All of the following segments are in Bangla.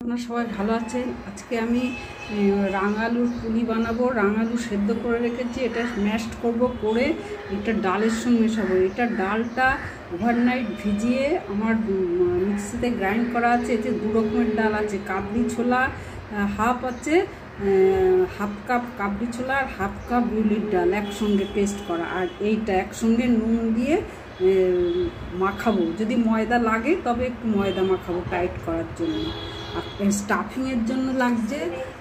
আপনারা সবাই ভালো আছেন। আজকে আমি রাঙালুর পুলি বানাবো। রাঙালু সেদ্ধ করে রেখেছি, এটা ম্যাশড করব, করে এটা ডালের সঙ্গে মেশাবো। এটা ডালটা ওভারনাইট ভিজিয়ে আমার মিক্সিতে গ্রাইন্ড করা আছে। এতে দু রকমের ডাল আছে, কাবলি ছোলা হাফ আছে, হাফ কাপ কাবলি ছোলা আর হাফ কাপ বিউলির ডাল একসঙ্গে পেস্ট করা। আর এইটা একসঙ্গে নুন দিয়ে মাখাবো। যদি ময়দা লাগে তবে একটু ময়দা মাখাবো টাইট করার জন্য। স্টাফিংয়ের জন্য লাগছে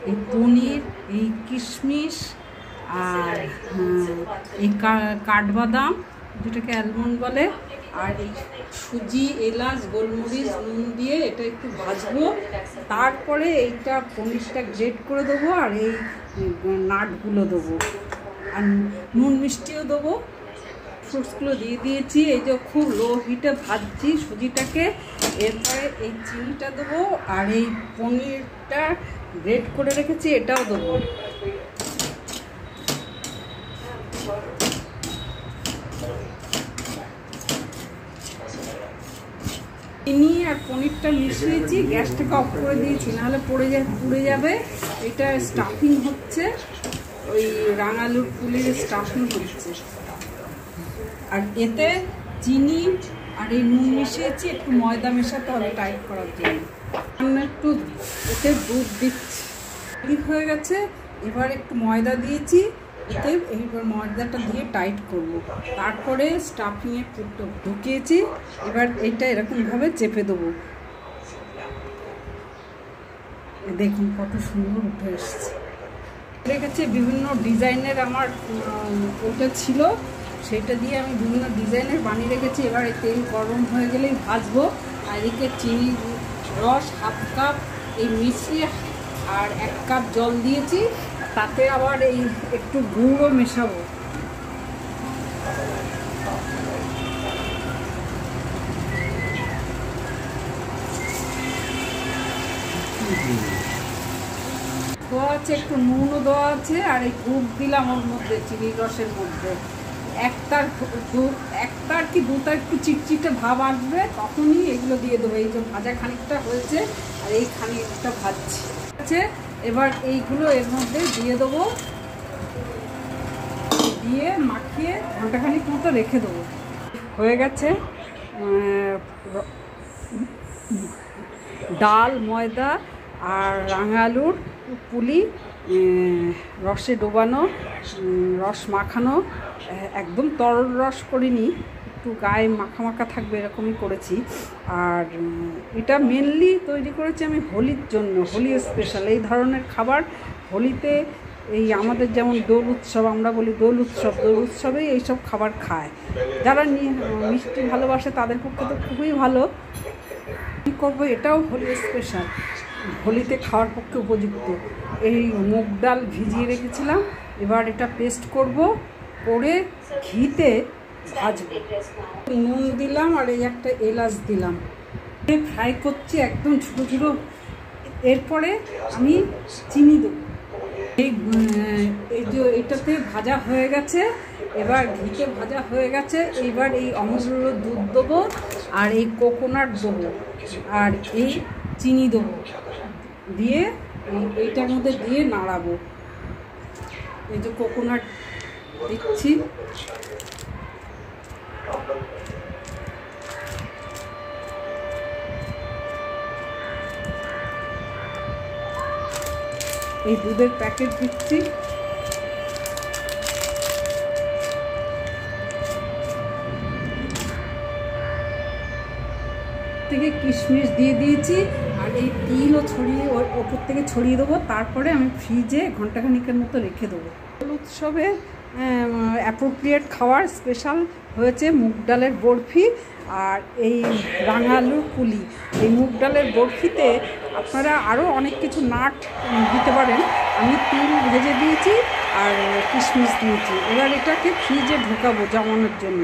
এই পনির, এই কিশমিশ আর এই কাঠবাদাম, যেটাকে অ্যালমন্ড বলে, আর এই সুজি, এলাচ, গোলমরিচ, নুন দিয়ে এটা একটু ভাজবো। তারপরে এইটা পনিরটা গ্রেট করে দেবো আর এই নাটগুলো দেবো আর নুন মিষ্টিও দেবো। ফ্রুটসগুলো দিয়ে দিয়েছি। এই যে খুব লো হিটে ভাজছি সুজিটাকে। এরপরে এই চিনিটা দেবো আর এই পনিরটা গ্রেট করে রেখেছি এটাও দেবো। চিনি আর পনিরটা মিশিয়েছি, গ্যাসটাকে অফ করে দিয়েছি, নাহলে পুড়ে যাবে। এটা স্টাফিং হচ্ছে, ওই রাঙালুর পুলির স্টাফিং হচ্ছে। আর এতে চিনি আর এই নুন মিশিয়েছি, একটু ময়দা মেশাতে হবে টাইট করার জন্য। আমি একটু এতে দুধ দিচ্ছি, হয়ে গেছে। এবার একটু ময়দা দিয়েছি এতে, এইবার ময়দাটা দিয়ে টাইট করব। তারপরে স্টাফিংয়ে ঢুকিয়েছি। এবার এইটা এরকমভাবে চেপে দেবো। দেখুন কত সুন্দর উঠে এসছে। রেখেছে বিভিন্ন ডিজাইনের, আমার ওটা ছিল, সেটা দিয়ে আমি বিভিন্ন ডিজাইনের বানিয়ে রেখেছি। এবার এই তেল গরম হয়ে গেলেই ভাজবো। আর এদিকে চিনি রস হাফ কাপ এই মিশিয়ে আর 1 কাপ জল দিয়েছি, তাতে আবার এই একটু গুঁড়ো মেশাবো। দেওয়া আছে, একটু নুনও দেওয়া আছে, আর এই গুড় দিলাম ওর মধ্যে, চিনির রসের মধ্যে। একটার কি দুটা একটু চিটচিটে ভাব আসবে, তখনই এগুলো দিয়ে দেবো। এই যে ভাজা খানিকটা হয়েছে আর এই খানিকটা ভাজছি আছে। এবার এইগুলো এর মধ্যে দিয়ে দেবো, দিয়ে মাখিয়ে ঘন্টাখানিক মতো রেখে দেবো। হয়ে গেছে ডাল, ময়দা আর রাঙালুর পুলি রসে ডোবানো, রস মাখানো। একদম তরল রস করিনি, একটু গায়ে মাখা মাখা থাকবে এরকমই করেছি। আর এটা মেনলি তৈরি করেছি আমি হোলির জন্য, হোলি স্পেশাল এই ধরনের খাবার। হোলিতে এই আমাদের যেমন দোল উৎসব, আমরা বলি দোল উৎসবেই এইসব খাবার খায়। যারা মিষ্টি ভালোবাসে তাদের পক্ষে তো খুবই ভালো। কী করবো, এটাও হোলি স্পেশাল, হোলিতে খাওয়ার পক্ষে উপযুক্ত। এই মুগ ডাল ভিজিয়ে রেখেছিলাম, এবার এটা পেস্ট করব, করে ঘিতে ভাজবো। নুন দিলাম আর এই একটা এলাচ দিলাম, ফ্রাই করছি একদম ছোটো ছোটো। এরপরে আমি চিনি দেবো। এই যে এটাতে ভাজা হয়ে গেছে, এবার ঘিতে ভাজা হয়ে গেছে। এইবার এই অমূল্য দুধ দেবো আর এই কোকোনাট দেবো আর এই চিনি দেবো, দিয়ে এইটার মধ্যে দিয়ে নাড়াবো। এই যে কোকোনাট দিচ্ছি, এই দুধের প্যাকেট দিচ্ছি, থেকে কিশমিশ দিয়ে দিয়েছি আর এই তিলও ছড়িয়ে ওপর থেকে ছড়িয়ে দেবো। তারপরে আমি ফ্রিজে ঘন্টাখানিকের মতো রেখে দেবো। উৎসবে অ্যাপ্রোপ্রিয়েট খাওয়ার স্পেশাল হয়েছে মুগ ডালের বরফি আর এই রাঙালুর পুলি। এই মুগ ডালের বরফিতে আপনারা আরও অনেক কিছু নাট দিতে পারেন। আমি তিল ভেজে দিয়েছি আর কিশমিশ দিয়েছি। এবার এটাকে ফ্রিজে ঢোকাবো জমানোর জন্য।